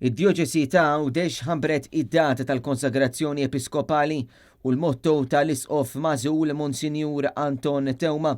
Id-Djoċesi ta' Għawdex ħabbret id-data tal-konsagrazzjoni episkopali u l-motto tal-isqof magħżul Monsinjur Anton Tewma.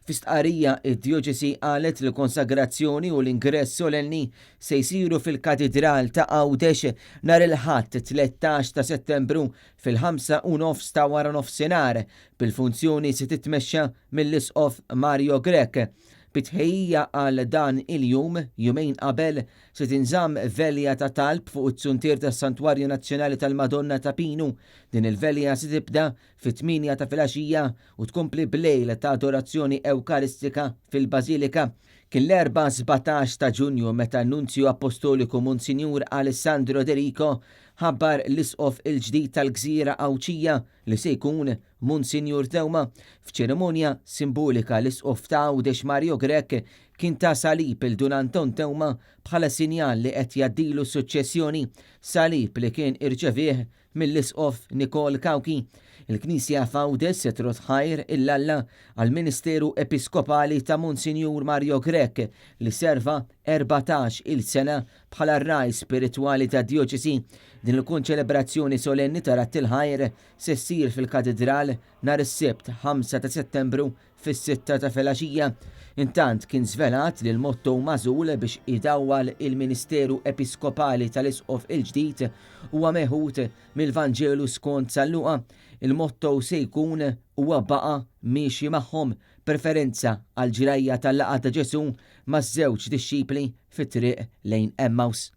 F'istqarrija id-Djoċesi qalet li l-konsagrazzjoni u l-ingress solenni se jsiru fil-Katedral ta' Għawdex nhar il-Ħadd 13 ta' Settembru fil-5:30 ta' wara nofsinhar bil-funzjoni se titmexxa mill-isqof Mario Grech. Bitħejja għal dan il-jum, jumejn qabel, se tinżamm velja ta' talb fuq it-suntier tas-Santwarju Nazzjonali tal-Madonna ta' Pinu. Din il-velja se tibda fit-8 ta' filgħaxija u tkompli b'lejl ta' adorazzjoni ewkaristika fil-Bażilika. Kien l-4 17 ta' Ġunju meta n-Nunzju Apostoliku Monsinjur Alessandro Derico ħabbar l-isqof il-ġdid tal-Gżira Awċija li se jkun Monsinjur Tewma. F'ċerimonja simbolika l-isqof ta' Għawdex Mario Grech kien ta' salib il-Dun Anton Tewma bħala sinjal li qed jgħaddilu s-suċċessjoni, salib li kien irċevih mill-isqof Nikol Kawki. Il-Knisja f'Għawdex se trotħajr il-Alla għal-Ministeru Episkopali ta' Monsinjur Mario Grech li serva 14 il-sena bħala r-raj spiritwali ta' Djoċesi. Din il-konċelebrazzjoni solenni ta' il-ħajr se ssir fil-Katedral nhar is-Sibt 5 ta' Settembru fis-6 ta' filgħaxija. Intant kien żvelat li l-motto magħżul biex idawwal il-Ministeru Episkopali tal-isqof il-ġdid huwa meħud mill-Vanġelu skont San Luqa. Il-motto se jkun huwa baqa' miexi magħhom, preferenza għal ġirajja tal-laqgħa ta' Ġesu maż-żewġ dixxipli fit-triq lejn Emmaus.